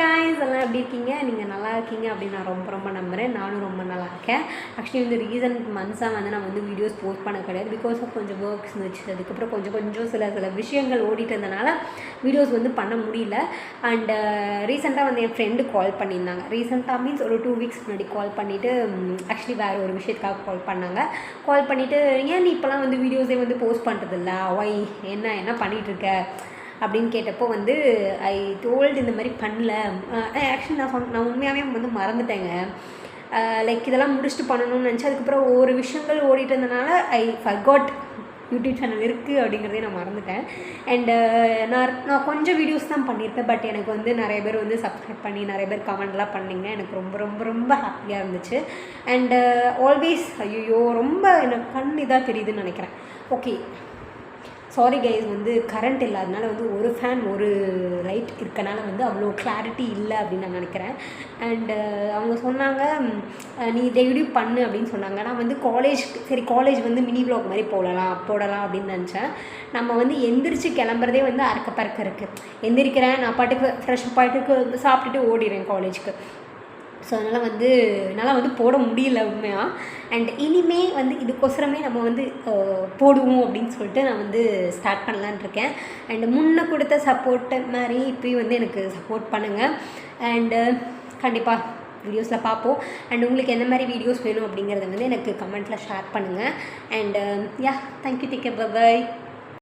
guys, எல்லாம் எப்படி இருக்கீங்க? நீங்கள் நல்லா இருக்கீங்க அப்படின்னு நான் ரொம்ப நம்புகிறேன். நானும் ரொம்ப நல்லா இருக்கேன். ஆக்சுவலி வந்து ரீசன்ட் மந்த்ஸாக வந்து நான் வந்து வீடியோஸ் போஸ்ட் பண்ண கிடையாது. பிகாஸ் ஆஃப் கொஞ்சம் ஒர்க்ஸ் இருந்துச்சு. அதுக்கப்புறம் கொஞ்சம் சில விஷயங்கள் ஓடிட்டு இருந்தனால வீடியோஸ் வந்து பண்ண முடியல. அண்ட் ரீசெண்டாக வந்து என் ஃப்ரெண்டு கால் பண்ணியிருந்தாங்க. ரீசெண்டாக மீன்ஸ் ஒரு 2 வீக்ஸ் முன்னாடி கால் பண்ணிவிட்டு ஆக்சுவலி வேறு ஒரு விஷயத்துக்காக கால் பண்ணாங்க. கால் பண்ணிவிட்டு ஏன் நீ இப்போலாம் வந்து வீடியோஸே வந்து போஸ்ட் பண்ணுறதில்ல, ஒய் என்ன பண்ணிகிட்ருக்க அப்படின்னு கேட்டப்போ வந்து ஐ டோல்டு இந்த மாதிரி பண்ணல. ஆக்சுவலி நான் உண்மையாகவே வந்து மறந்துட்டேங்க. லைக் இதெல்லாம் முடிச்சுட்டு பண்ணணும்னு நினச்சி அதுக்கப்புறம் ஒரு விஷயங்கள் ஓடிட்டு இருந்தனால ஐ ஃபர்காட் யூடியூப் சேனல் இருக்குது அப்படிங்கிறதே நான் மறந்துட்டேன். அண்டு நான் கொஞ்சம் வீடியோஸ் தான் பண்ணியிருப்பேன். பட் எனக்கு வந்து நிறைய பேர் வந்து சப்ஸ்கிரைப் பண்ணி நிறைய பேர் கமெண்ட்லாம் பண்ணிங்க. எனக்கு ரொம்ப ஹாப்பியாக இருந்துச்சு. அண்டு ஆல்வேஸ் ஐயோ ரொம்ப எனக்கு கண் இதாக தெரியுதுன்னு நினைக்கிறேன். ஓகே, சாரி கைஸ், வந்து கரண்ட் இல்லாதனால வந்து ஒரு ஃபேன் ஒரு லைட் இருக்கனால வந்து அவ்வளோ கிளாரிட்டி இல்லை அப்படின்னு நான் நினைக்கிறேன். அண்டு அவங்க சொன்னாங்க நீ டெய்லி பண்ணு அப்படின்னு சொன்னாங்க. நான் வந்து காலேஜ் வந்து மினி வ்ளாக் மாதிரி போடலாம் அப்படின்னு நினச்சேன். நம்ம வந்து எந்திரிச்சு கிளம்புறதே வந்து அறக்க பறக்க இருக்குது. எந்திரிக்கிறேன், நான் பாட்டுக்கு ஃப்ரெஷ் பாட்டுக்கு சாப்பிட்டுட்டு ஓடிடுறேன் காலேஜுக்கு. ஸோ அதனால் வந்து என்னால் வந்து போட முடியல உண்மையாக. அண்ட் இனிமே வந்து இதுக்கொசரமே நம்ம வந்து போடுவோம் அப்படின்னு சொல்லிட்டு நான் வந்து ஸ்டார்ட் பண்ணலான் இருக்கேன். அண்டு முன்ன கொடுத்த சப்போர்ட்டு மாதிரி இப்போயும் வந்து எனக்கு சப்போர்ட் பண்ணுங்கள். அண்டு கண்டிப்பாக வீடியோஸில் பார்ப்போம். அண்ட் உங்களுக்கு எந்த மாதிரி வீடியோஸ் வேணும் அப்படிங்கிறத வந்து எனக்கு கமெண்ட்டில் ஷேர் பண்ணுங்கள். And yeah, thank you, take care, by.